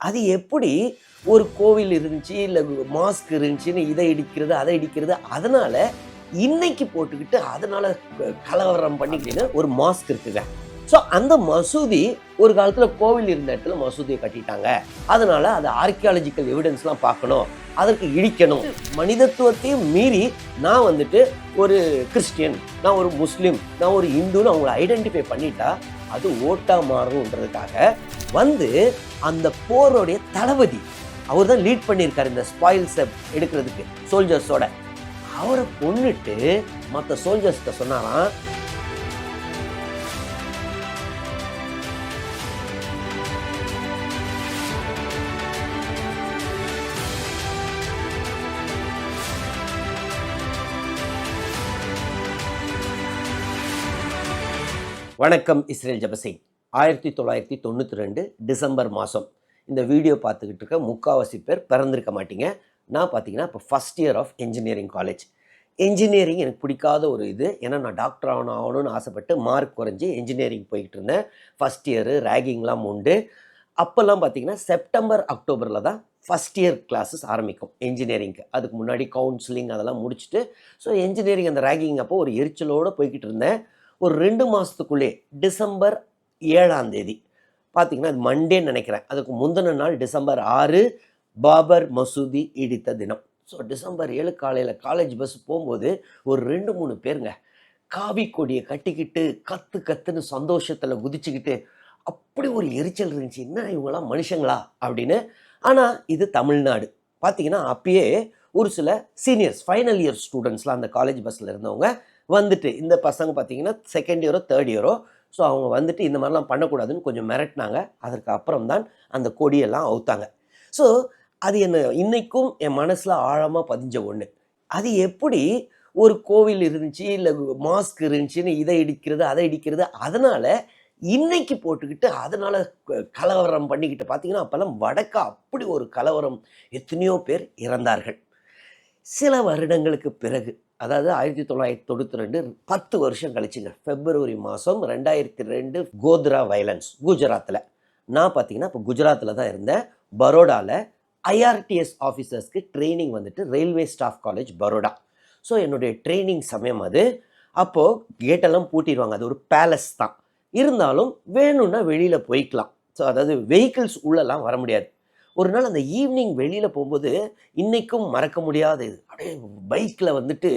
அது எப்படி ஒரு கோவில் இருந்துச்சு, இல்லை மாஸ்க் இருந்துச்சுன்னு இதை இடிக்கிறது, அதை இடிக்கிறது, அதனால இன்னைக்கு போட்டுக்கிட்டு அதனால கலவரம் பண்ணிக்கிட்டு ஒரு மாஸ்க் இருக்குங்க. ஸோ அந்த மசூதி ஒரு காலத்தில் கோவில் இருந்த இடத்துல மசூதியை கட்டிட்டாங்க. அதனால அது ஆர்கியாலஜிக்கல் எவிடன்ஸ்லாம் பார்க்கணும், அதற்கு இடிக்கணும். மனிதத்துவத்தையும் மீறி நான் வந்துட்டு ஒரு கிறிஸ்டியன், நான் ஒரு முஸ்லீம், நான் ஒரு இந்துன்னு அவங்கள ஐடென்டிஃபை பண்ணிட்டா அது ஓட்டா மாறும்ன்றதுக்காக வந்து அந்த போருடைய தளபதி அவர் தான் லீட் பண்ணியிருக்காரு இந்த ஸ்பாயில்ஸை எடுக்கிறதுக்கு சோல்ஜர்ஸோட. அவரை கொன்னுட்டு மற்ற சோல்ஜர்ஸ்கிட்ட சொன்னாராம், வணக்கம் இஸ்ரேல் ஜெபசிங். 1992 டிசம்பர் மாதம் இந்த வீடியோ பார்த்துக்கிட்டு இருக்க முக்கால்வாசி பேர் பிறந்திருக்க மாட்டீங்க. நான் பார்த்தீங்கன்னா இப்போ first year of engineering college. Engineering எனக்கு பிடிக்காத ஒரு இது. ஏன்னா நான் டாக்டர் ஆகணும்னு ஆசைப்பட்டு மார்க் குறைஞ்சி என்ஜினியரிங் போய்கிட்டு இருந்தேன். ஃபஸ்ட் இயரு ரேகிங்லாம் உண்டு. அப்போல்லாம் பார்த்தீங்கன்னா செப்டம்பர் அக்டோபரில் தான் ஃபஸ்ட் இயர் கிளாஸஸ் ஆரம்பிக்கும் என்ஜினியரிங்க்கு. அதுக்கு முன்னாடி கவுன்சிலிங் அதெல்லாம் முடிச்சுட்டு ஸோ என்ஜினியரிங் அந்த ரேகிங் அப்போ ஒரு எரிச்சலோடு போய்கிட்டு இருந்தேன். ஒரு 2 மாதத்துக்குள்ளே டிசம்பர் 7ஆம் தேதி பார்த்தீங்கன்னா அது மண்டேன்னு நினைக்கிறேன், அதுக்கு முந்தின நாள் டிசம்பர் 6 பாபர் மசூதி இடித்த தினம். ஸோ டிசம்பர் 7 காலையில் காலேஜ் பஸ் போகும்போது ஒரு 2-3 பேருங்க காவி கொடியை கட்டிக்கிட்டு கத்துன்னு சந்தோஷத்தில் குதிச்சுக்கிட்டு அப்படி ஒரு எரிச்சல் இருந்துச்சு. என்ன இவங்களாம் மனுஷங்களா அப்படின்னு. ஆனால் இது தமிழ்நாடு. பார்த்தீங்கன்னா அப்பயே ஒரு சில சீனியர்ஸ் ஃபைனல் இயர் ஸ்டூடெண்ட்ஸ்லாம் அந்த காலேஜ் பஸ்ஸில் இருந்தவங்க வந்துட்டு, இந்த பசங்க பார்த்தீங்கன்னா செகண்ட் இயரோ தேர்ட் இயரோ, ஸோ அவங்க வந்துட்டு இந்த மாதிரிலாம் பண்ணக்கூடாதுன்னு கொஞ்சம் மிரட்டினாங்க. அதற்கு அப்புறம் தான் அந்த கொடியெல்லாம் அவுத்தாங்க. ஸோ அது என்ன இன்னைக்கும் என் மனசில் ஆழமாக பதிஞ்ச ஒன்று. அது எப்படி ஒரு கோவில் இருந்துச்சு, இல்லை மாஸ்க் இருந்துச்சுன்னு இதை இடிக்கிறது, அதை இடிக்கிறது, அதனால் இன்னைக்கு போட்டுக்கிட்டு அதனால் கலவரம் பண்ணிக்கிட்டு பார்த்தீங்கன்னா அப்போல்லாம் வடக்க அப்படி ஒரு கலவரம், எத்தனையோ பேர் இறந்தார்கள். சில வருடங்களுக்கு பிறகு, அதாவது 1992 10 வருஷம் கழிச்சுங்க, பிப்ரவரி மாதம் 2002 கோத்ரா வயலன்ஸ் குஜராத்தில். நான் பார்த்தீங்கன்னா இப்போ குஜராத்தில் தான் இருந்தேன். பரோடாவில் ஐஆர்டிஎஸ் ஆஃபீஸர்ஸ்க்கு ட்ரைனிங் வந்துட்டு railway staff college Baroda. So என்னுடைய ட்ரைனிங் சமயம் அது. அப்போது கேட்டெல்லாம் பூட்டிடுவாங்க, அது ஒரு பேலஸ் தான். இருந்தாலும் வேணும்னா வெளியில் போய்க்கலாம். ஸோ அதாவது வெஹிக்கிள்ஸ் உள்ளெல்லாம் வர முடியாது. ஒரு நாள் அந்த ஈவினிங் வெளியில் போகும்போது இன்றைக்கும் மறக்க முடியாது, அப்படியே பைக்கில் வந்துட்டு,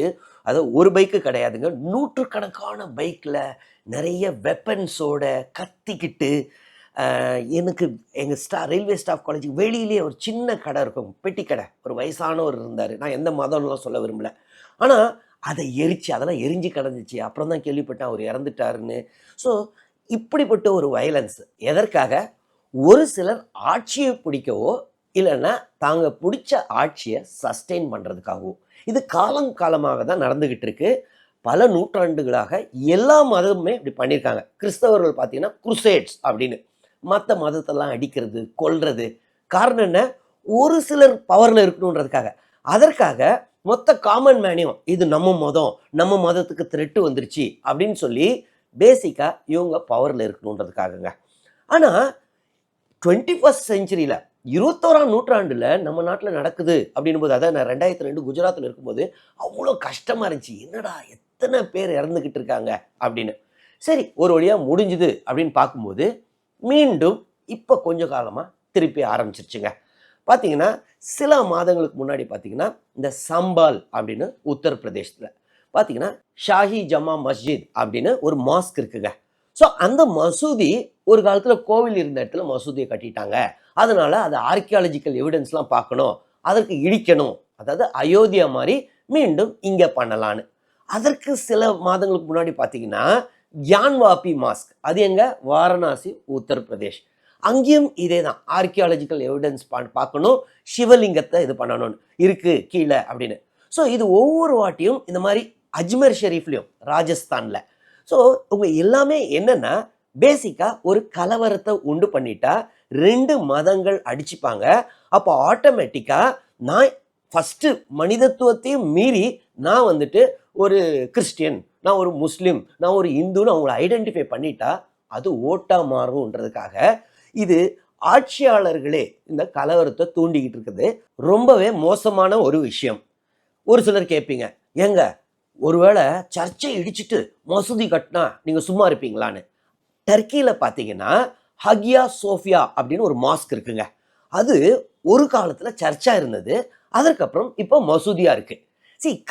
அதாவது ஒரு பைக்கு கிடையாதுங்க, நூற்றுக்கணக்கான பைக்கில் நிறைய வெப்பன்ஸோட கத்திக்கிட்டு, எனக்கு எங்கள் ரயில்வே ஸ்டாஃப் காலேஜுக்கு வெளியிலேயே ஒரு சின்ன கடை இருக்கும், பெட்டி கடை. ஒரு வயசானவர் இருந்தார், நான் எந்த மதம்லாம் சொல்ல விரும்பலை. ஆனால் அதை எரிச்சு அதெல்லாம் எரிஞ்சு கிடந்துச்சு. அப்புறம் தான் கேள்விப்பட்டேன் அவர் இறந்துட்டாருன்னு. ஸோ இப்படிப்பட்ட ஒரு வயலன்ஸ் எதற்காக? ஒரு சிலர் ஆட்சியை பிடிக்கவோ இல்லைன்னா தாங்க பிடிச்ச ஆட்சியை சஸ்டெயின் பண்ணுறதுக்காகவோ. இது காலங்காலமாக தான் நடந்துக்கிட்டு இருக்கு. பல நூற்றாண்டுகளாக எல்லா மதமுமே இப்படி பண்ணியிருக்காங்க. கிறிஸ்தவர்கள் பார்த்தீங்கன்னா குருசேட்ஸ் அப்படின்னு மற்ற மதத்தெல்லாம் அடிக்கிறது, கொல்றது. காரணம் என்ன? ஒரு சிலர் பவரில் இருக்கணுன்றதுக்காக. அதற்காக மொத்த காமன் மேனையும் இது நம்ம மதம், நம்ம மதத்துக்கு த்ரெட்டு வந்துருச்சு அப்படின்னு சொல்லி பேசிக்காக இவங்க பவரில் இருக்கணுன்றதுக்காகங்க. ஆனால் 21st செஞ்சுரியில் 21ஆம் நூற்றாண்டில் நம்ம நாட்டில் நடக்குது அப்படின்னும் போது, அதான் நான் 2002 குஜராத்தில் இருக்கும்போது அவ்வளோ கஷ்டமாக இருந்துச்சு. என்னடா எத்தனை பேர் இறந்துக்கிட்டு இருக்காங்க அப்படின்னு. சரி, ஒரு வழியாக முடிஞ்சுது அப்படின்னு பார்க்கும்போது மீண்டும் இப்போ கொஞ்ச காலமாக திருப்பி ஆரம்பிச்சிருச்சுங்க. பார்த்தீங்கன்னா சில மாதங்களுக்கு முன்னாடி பார்த்தீங்கன்னா இந்த சம்பால் அப்படின்னு உத்தரப்பிரதேசத்தில் பார்த்தீங்கன்னா ஷாஹி ஜமா மஸ்ஜித் அப்படின்னு ஒரு மாஸ்க் இருக்குங்க. ஸோ அந்த மசூதி ஒரு காலத்தில் கோவில் இருந்த இடத்துல மசூதியை கட்டிட்டாங்க. அதனால அது ஆர்கியாலஜிக்கல் எவிடன்ஸ்லாம் பார்க்கணும், அதற்கு இடிக்கணும், அதாவது அயோத்தியா மாதிரி மீண்டும் இங்கே பண்ணலான்னு. அதற்கு சில மாதங்களுக்கு முன்னாடி பார்த்தீங்கன்னா கியான்வாபி மாஸ்க், அது எங்க? வாரணாசி உத்தரப்பிரதேஷ். அங்கேயும் இதே தான், ஆர்கியாலஜிக்கல் எவிடன்ஸ் பார்க்கணும், சிவலிங்கத்தை இது பண்ணணும்னு இருக்கு கீழே அப்படின்னு. ஸோ இது ஒவ்வொரு வாட்டியும் இந்த மாதிரி அஜ்மீர் ஷெரீஃப்லையும் ராஜஸ்தானில். ஸோ உங்க எல்லாமே என்னன்னா பேசிக்காக ஒரு கலவரத்தை உண்டு பண்ணிட்டா 2 மதங்கள் அடிச்சுப்பாங்க. அப்போ ஆட்டோமேட்டிக்காக நான் ஃபஸ்ட்டு மனிதத்துவத்தையும் மீறி நான் வந்துட்டு ஒரு கிறிஸ்டியன், நான் ஒரு முஸ்லீம், நான் ஒரு இந்துன்னு அவங்கள ஐடென்டிஃபை பண்ணிட்டா அது ஓட்டாக மாறும்ன்றதுக்காக இது ஆட்சியாளர்களே இந்த கலவரத்தை தூண்டிக்கிட்டு இருக்குது ரொம்பவே மோசமான ஒரு விஷயம். ஒரு சிலர் கேட்பீங்க, ஏங்க ஒருவேளை சர்ச்சை இடிச்சிட்டு மசூதி கட்டினா நீங்கள் சும்மா இருப்பீங்களான்னு. டர்க்கியில் பார்த்தீங்கன்னா ஹகியா சோஃபியா அப்படின்னு ஒரு மாஸ்க் இருக்குங்க. அது ஒரு காலத்தில் சர்ச்சாக இருந்தது, அதற்கப்புறம் இப்போ மசூதியாக இருக்குது.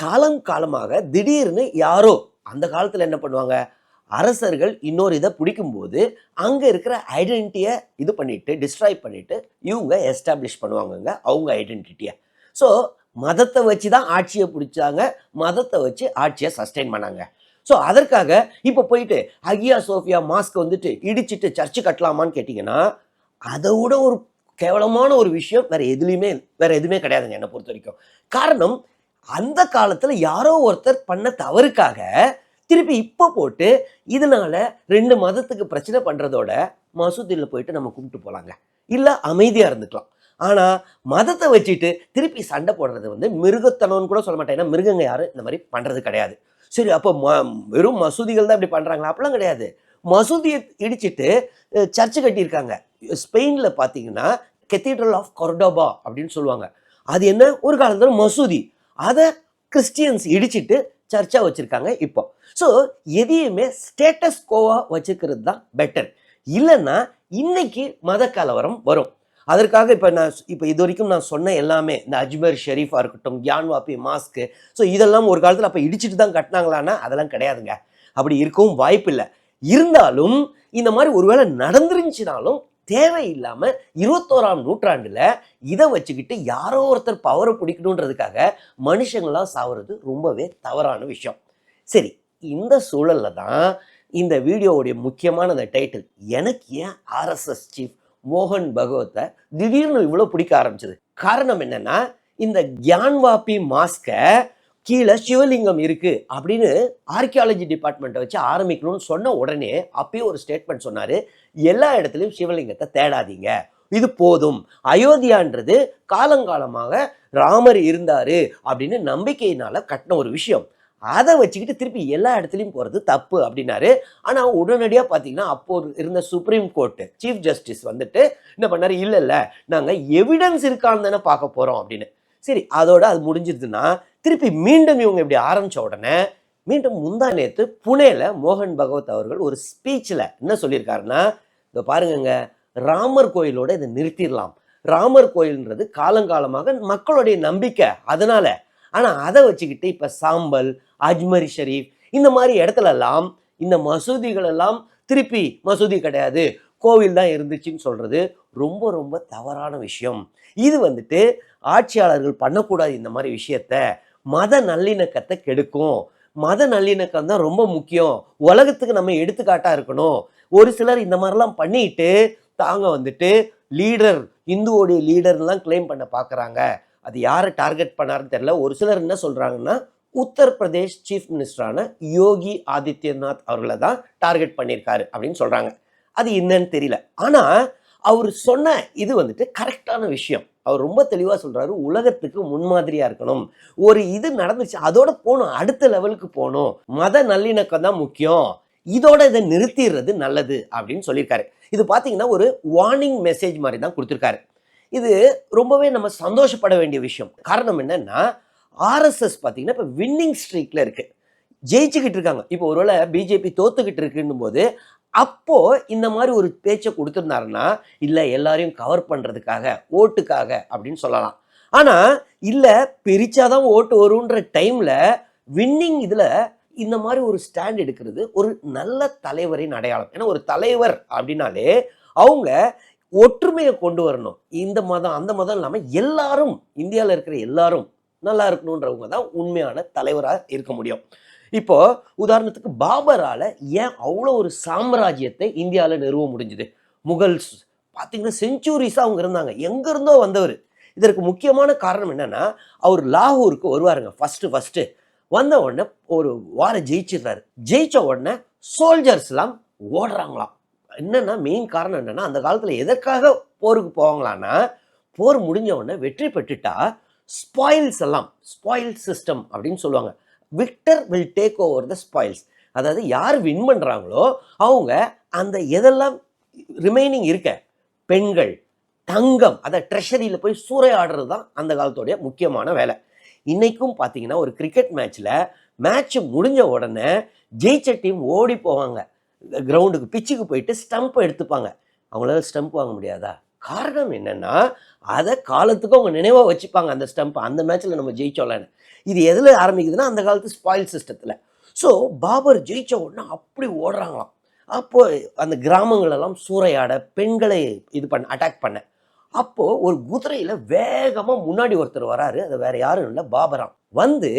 காலம் காலமாக திடீர்னு யாரோ அந்த காலத்தில் என்ன பண்ணுவாங்க, அரசர்கள் இன்னொரு இதை பிடிக்கும்போது அங்கே இருக்கிற ஐடென்டிட்டியை இது பண்ணிட்டு டிஸ்ட்ராய் பண்ணிட்டு இவங்க எஸ்டாப்ளிஷ் பண்ணுவாங்கங்க அவங்க ஐடென்டிட்டியை. ஸோ மதத்தை வச்சு தான் ஆட்சியை பிடிச்சாங்க, மதத்தை வச்சு ஆட்சியை சஸ்டெயின் பண்ணாங்க. ஸோ அதற்காக இப்போ போயிட்டு ஹகியா சோஃபியா மாஸ்க் வந்துட்டு இடிச்சிட்டு சர்ச்சு கட்டலாமான்னு கேட்டிங்கன்னா அதை விட ஒரு கேவலமான ஒரு விஷயம் வேற எதுவுமே கிடையாதுங்க என்னை பொறுத்த வரைக்கும். காரணம், அந்த காலத்தில் யாரோ ஒருத்தர் பண்ண தவறுக்காக திருப்பி இப்போ போட்டு இதனால ரெண்டு மதத்துக்கு பிரச்சனை பண்ணுறதோட மசூதியில் போயிட்டு நம்ம கும்பிட்டு போகலாங்க, இல்லை அமைதியாக இருந்துக்கலாம். ஆனால் மதத்தை வச்சுட்டு திருப்பி சண்டை போடுறது வந்து மிருகத்தனம்னு கூட சொல்ல மாட்டேன். ஏன்னா மிருகங்க யாரும் இந்த மாதிரி பண்ணுறது கிடையாது. சரி, அப்போ வெறும் மசூதிகள் தான் இப்படி பண்ணுறாங்களா? அப்படிலாம் கிடையாது. மசூதியை இடிச்சிட்டு சர்ச்சு கட்டியிருக்காங்க. ஸ்பெயினில் பார்த்தீங்கன்னா கெத்தீட்ரல் ஆஃப் கொர்டோபா அப்படின்னு சொல்லுவாங்க. அது என்ன, ஒரு காலத்தில் மசூதி, அதை கிறிஸ்டியன்ஸ் இடிச்சிட்டு சர்ச்சாக வச்சுருக்காங்க இப்போ. ஸோ எதையுமே ஸ்டேட்டஸ் கோவாக வச்சுக்கிறது தான் பெட்டர். இல்லைன்னா இன்னைக்கு மத கலவரம் வரும். அதற்காக இப்போ இது வரைக்கும் நான் சொன்ன எல்லாமே, இந்த அஜ்மர் ஷெரீஃபாக இருக்கட்டும், கியான்வாபி மாஸ்க்கு, ஸோ இதெல்லாம் ஒரு காலத்தில் அப்போ இடிச்சிட்டு தான் கட்டினாங்களான்னா அதெல்லாம் கிடையாதுங்க. அப்படி இருக்கவும் வாய்ப்பு இல்லை. இருந்தாலும் இந்த மாதிரி ஒருவேளை நடந்துருந்துச்சுனாலும் தேவையில்லாமல் 21ஆம் நூற்றாண்டில் இதை வச்சுக்கிட்டு யாரோ ஒருத்தர் பவரை பிடிக்கணுன்றதுக்காக மனுஷங்களாம் சாவுறது ரொம்பவே தவறான விஷயம். சரி, இந்த சூழலில் தான் இந்த வீடியோவுடைய முக்கியமான அந்த டைட்டில், எனக்கு ஏன் ஆர்எஸ்எஸ் சீஃப் மோகன் பகவத்தை திடீர்னு இவ்வளோ பிடிக்க ஆரம்பிச்சது. காரணம் என்னன்னா, இந்த கியான்வாபி மாஸ்கை கீழே சிவலிங்கம் இருக்கு அப்படின்னு ஆர்கியாலஜி டிபார்ட்மெண்ட்டை வச்சு ஆரம்பிக்கணும்னு சொன்ன உடனே அப்பயே ஒரு ஸ்டேட்மெண்ட் சொன்னாரு, எல்லா இடத்துலையும் சிவலிங்கத்தை தேடாதீங்க, இது போதும். அயோத்தியான்றது காலங்காலமாக ராமர் இருந்தாரு அப்படின்னு நம்பிக்கையினால கட்டின ஒரு விஷயம், அதை வச்சுக்கிட்டு திருப்பி எல்லா இடத்துலையும் போகிறது தப்பு அப்படின்னாரு. ஆனால் உடனடியாக பார்த்தீங்கன்னா அப்போ இருந்த சுப்ரீம் கோர்ட்டு சீஃப் ஜஸ்டிஸ் வந்துட்டு என்ன பண்ணாரு, இல்லை நாங்கள் எவிடன்ஸ் இருக்கான்னு தானே பார்க்க போகிறோம் அப்படின்னு. சரி, அதோட அது முடிஞ்சிருதுன்னா திருப்பி மீண்டும் இவங்க இப்படி ஆரம்பித்த உடனே மீண்டும் முந்தா நேற்று புனேல மோகன் பகவத் அவர்கள் ஒரு ஸ்பீச்சில் என்ன சொல்லியிருக்காருன்னா, இதை பாருங்கங்க, ராமர் கோயிலோட இதை நிறுத்திடலாம். ராமர் கோயில்ன்றது காலங்காலமாக மக்களுடைய நம்பிக்கை, அதனால. ஆனால் அதை வச்சுக்கிட்டு இப்போ சாம்பல், அஜ்மரி ஷெரீஃப் இந்த மாதிரி இடத்துலலாம் இந்த மசூதிகள் எல்லாம் திருப்பி மசூதி கிடையாது கோவில் தான் இருந்துச்சுன்னு சொல்கிறது ரொம்ப ரொம்ப தவறான விஷயம். இது வந்துட்டு ஆட்சியாளர்கள் பண்ணக்கூடாது. இந்த மாதிரி விஷயத்த மத நல்லிணக்கத்தை கெடுக்கும். மத நல்லிணக்கம் தான் ரொம்ப முக்கியம், உலகத்துக்கு நம்ம எடுத்துக்காட்டாக இருக்கணும். ஒரு சிலர் இந்த மாதிரிலாம் பண்ணிட்டு தாங்க வந்துட்டு லீடர், இந்துவோடைய லீடர்லாம் கிளைம் பண்ண பார்க்குறாங்க. அது யாரை டார்கெட் பண்ணாருன்னு தெரியல. ஒரு சிலர் என்ன சொல்கிறாங்கன்னா, உத்தரப்பிரதேஷ் சீஃப் மினிஸ்டரான யோகி ஆதித்யநாத் அவர்களை தான் டார்கெட் பண்ணியிருக்காரு அப்படின்னு சொல்கிறாங்க. அது என்னன்னு தெரியல. ஆனால் அவர் சொன்ன இது வந்துட்டு கரெக்டான விஷயம். அவர் ரொம்ப தெளிவாக சொல்கிறாரு, உலகத்துக்கு முன்மாதிரியாக இருக்கணும். ஒரு இது நடந்துச்சு, அதோட போகணும், அடுத்த லெவலுக்கு போகணும். மத நல்லிணக்கம் தான் முக்கியம், இதோட இதை நிறுத்திடுறது நல்லது அப்படின்னு சொல்லியிருக்காரு. இது பார்த்தீங்கன்னா ஒரு வார்னிங் மெசேஜ் மாதிரி தான் கொடுத்துருக்காரு. இது ரொம்பவே நம்ம சந்தோஷப்பட வேண்டிய விஷயம். காரணம் என்னன்னா, ஆர்எஸ்எஸ் பார்த்தீங்கன்னா இப்போ வின்னிங் ஸ்ட்ரீக்கில் இருக்குது, ஜெயிச்சுக்கிட்டு இருக்காங்க. இப்போ ஒருவேளை பிஜேபி தோத்துக்கிட்டு இருக்குன்னும் போது அப்போ இந்த மாதிரி ஒரு பேச்சை கொடுத்துருந்தாருன்னா, இல்லை எல்லாரையும் கவர் பண்ணுறதுக்காக, ஓட்டுக்காக அப்படின்னு சொல்லலாம். ஆனால் இல்லை, பிரிச்சாதான் ஓட்டு வரும்ன்ற டைமில் வின்னிங் இதில் இந்த மாதிரி ஒரு ஸ்டாண்ட் எடுக்கிறது ஒரு நல்ல தலைவரின் அடையாளம். ஏன்னா ஒரு தலைவர் அப்படின்னாலே அவங்க ஒற்றுமையை கொண்டு வரணும். இந்த மதம் அந்த மதம் இல்லாமல் எல்லாரும், இந்தியாவில் இருக்கிற எல்லாரும் நல்லா இருக்கணுன்றவங்க தான் உண்மையான தலைவராக இருக்க முடியும். இப்போ உதாரணத்துக்கு பாபரால ஏன் அவ்வளோ ஒரு சாம்ராஜ்யத்தை இந்தியாவில் நிறுவ முடிஞ்சுது? முகல்ஸ் பார்த்தீங்கன்னா செஞ்சுரிஸாக அவங்க இருந்தாங்க, எங்கேருந்தோ வந்தவர். இதற்கு முக்கியமான காரணம் என்னன்னா, அவர் லாகூருக்கு வருவாருங்க ஃபஸ்ட்டு வந்த உடனே ஒரு வாரம் ஜெயிச்சிடுறாரு. ஜெயிச்ச உடனே சோல்ஜர்ஸ்லாம் ஓடுறாங்களாம். என்னன்னா மெயின் காரணம் என்னன்னா, அந்த காலத்தில் எதற்காக போருக்கு போவாங்களான்னா, போர் முடிஞ்ச உடனே வெற்றி பெற்றுட்டா ஸ்பாயில்ஸ் எல்லாம், ஸ்பாயில் சிஸ்டம் அப்படின்னு சொல்லுவாங்க, Victor will take over the spoils. அதாவது யார் வின் பண்ணுறாங்களோ அவங்க அந்த எதெல்லாம் ரிமைனிங் இருக்க பெண்கள், தங்கம், அதை ட்ரெஷரியில் போய் சூறையாடுறது தான் அந்த காலத்துடைய முக்கியமான வேலை. இன்னைக்கும் பார்த்தீங்கன்னா ஒரு கிரிக்கெட் மேட்ச் முடிஞ்ச உடனே ஜெயிச்ச டீம் ஓடி போவாங்க கிரவுண்டுக்கு, பிச்சுக்கு போயிட்டு ஸ்டம்ப் எடுத்துப்பாங்க. அவங்களால ஸ்டம்ப் வாங்க முடியாதா? காரணம் என்னன்னா, அதை காலத்துக்கு அவங்க நினைவாக வச்சுப்பாங்க அந்த ஸ்டம்ப். அந்த மேட்ச்சில் நம்ம ஜெயிச்சோம்லன்னு. இது எதில் ஆரம்பிக்குதுன்னா அந்த காலத்து ஸ்பாயில் சிஸ்டத்தில். ஸோ பாபர் ஜெயிச்ச உடனே அப்படி ஓடுறாங்களாம். அப்போ அந்த கிராமங்களெல்லாம் சூறையாட, பெண்களை இது பண்ண அட்டாக் பண்ண. அப்போ ஒரு குதிரையில வேகமா முன்னாடி ஒருத்தர் வராரு. அது வேற யாரும் இல்லை, பாபராம். வந்து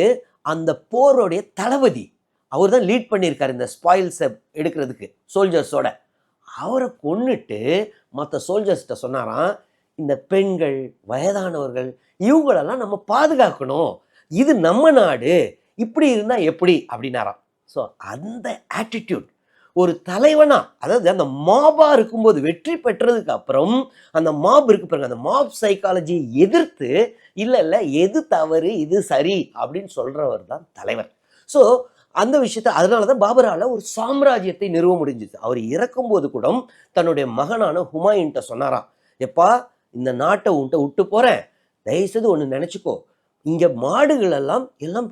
அந்த போருடைய தளபதி, அவர் தான் லீட் பண்ணியிருக்காரு இந்த ஸ்பாயில்ஸை எடுக்கிறதுக்கு சோல்ஜர்ஸோட. அவரை கொன்னுட்டு மற்ற சோல்ஜர்ஸ்கிட்ட சொன்னாராம், இந்த பெண்கள், வயதானவர்கள் இவங்களெல்லாம் நம்ம பாதுகாக்கணும், இது நம்ம நாடு, இப்படி இருந்தால் எப்படி அப்படின்னாராம். ஸோ அந்த ஆட்டிடியூட் ஒரு தலைவனா, அதாவது அந்த மாபா இருக்கும்போது, வெற்றி பெற்றதுக்கு அப்புறம் அந்த மாப் இருக்கு பாருங்க, அந்த மாப் சைக்காலஜியை எதிர்த்து இல்லை எது தவறு இது சரி அப்படின்னு சொல்றவர் தான் தலைவர். ஸோ அந்த விஷயத்தை, அதனால தான் பாபரால ஒரு சாம்ராஜ்யத்தை நிறுவ முடிஞ்சுது. அவர் இறக்கும்போது கூட தன்னுடைய மகனான ஹுமாயூன்ட்ட சொன்னாராம், எப்பா இந்த நாட்டை உன்ட்ட விட்டு போறேன், தயவுசெய்து ஒன்று நினைச்சுக்கோ, இங்க மாடுகள் எல்லாம்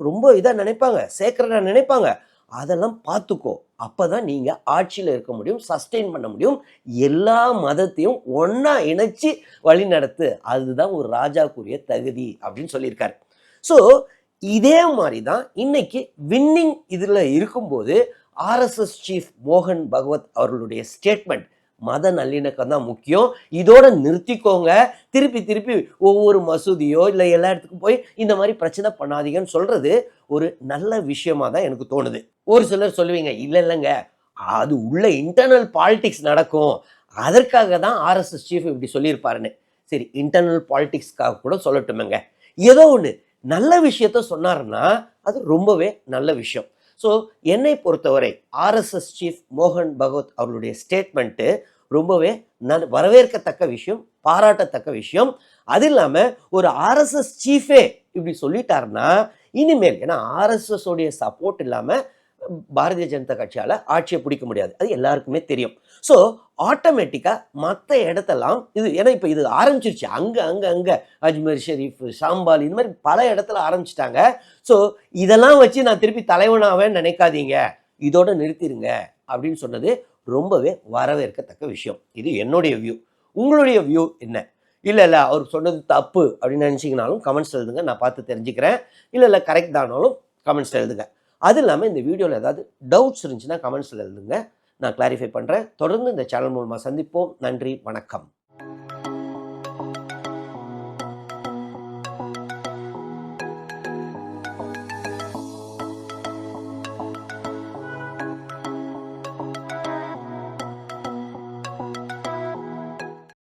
ரொம்ப இதாக நினைப்பாங்க, சேக்கரடா நினைப்பாங்க, அதெல்லாம் பார்த்துக்கோ, அப்பதான் நீங்க ஆட்சியில் இருக்க முடியும், சஸ்டெயின் பண்ண முடியும், எல்லா மதத்தையும் ஒன்னா இணைச்சு வழி நடத்து, அதுதான் ஒரு ராஜாக்குரிய தகுதி அப்படின்னு சொல்லியிருக்காரு. ஸோ இதே மாதிரி தான் இன்னைக்கு வின்னிங் இதில் இருக்கும்போது ஆர்எஸ்எஸ் சீஃப் மோகன் பகவத் அவர்களுடைய ஸ்டேட்மெண்ட், மத நல்லிணக்கம் தான் முக்கியம், இதோட நிறுத்திக்கோங்க, திருப்பி ஒவ்வொரு மசூதியோ இல்லை எல்லா இடத்துக்கும் போய் இந்த மாதிரி பிரச்சனை பண்ணாதீங்கன்னு சொல்றது ஒரு நல்ல விஷயமா தான் எனக்கு தோணுது. ஒரு சிலர் சொல்லுவீங்க, இல்லைங்க அது உள்ள இன்டர்னல் பாலிடிக்ஸ் நடக்கும், அதற்காக தான் ஆர்எஸ்எஸ் சீஃப் இப்படி சொல்லியிருப்பாருன்னு. சரி, இன்டர்னல் பாலிடிக்ஸ்க்காக கூட சொல்லட்டுமேங்க, ஏதோ ஒன்று நல்ல விஷயத்த சொன்னாருன்னா அது ரொம்பவே நல்ல விஷயம். ஸோ என்னை பொறுத்தவரை ஆர்எஸ்எஸ் சீஃப் மோகன் பகவத் அவர்களுடைய ஸ்டேட்மெண்ட்டு ரொம்பவே வரவேற்கத்தக்க விஷயம், பாராட்டத்தக்க விஷயம். அது இல்லாமல் ஒரு ஆர்எஸ்எஸ் சீஃபே இப்படி சொல்லிட்டாருன்னா இனிமேல், ஏன்னா ஆர்எஸ்எஸ் உடைய சப்போர்ட் இல்லாமல் பாரதிய ஜனதா கட்சியால் ஆட்சியை பிடிக்க முடியாது, அது எல்லாருக்குமே தெரியும். ஸோ ஆட்டோமேட்டிக்காக மற்ற இடத்தெல்லாம் இது, ஏன்னா இப்போ இது ஆரம்பிச்சிருச்சு, அங்கே அஜ்மீர் ஷெரீஃப், ஷாம்பால், இந்த மாதிரி பல இடத்துல ஆரம்பிச்சிட்டாங்க. ஸோ இதெல்லாம் வச்சு நான் திருப்பி தலைவனாவேன்னு நினைக்காதீங்க, இதோட நிறுத்திடுங்க அப்படின்னு சொன்னது ரொம்பவே வரவேற்கத்தக்க விஷயம். இது என்னுடைய வியூ. உங்களுடைய வியூ என்ன? இல்லை அவர் சொன்னது தப்பு அப்படின்னு நினச்சிங்கனாலும் கமெண்ட்ஸ் எழுதுங்க, நான் பார்த்து தெரிஞ்சுக்கிறேன். இல்லை கரெக்ட் தானாலும் கமெண்ட்ஸ் எழுதுங்க. அது இல்லாமல் இந்த வீடியோவில் ஏதாவது டவுட்ஸ் இருந்துச்சுன்னா கமெண்ட்ஸில் எழுதுங்க, நான் கிளாரிஃபை பண்ணுறேன். தொடர்ந்து இந்த சேனல் மூலமாக சந்திப்போம். நன்றி, வணக்கம்.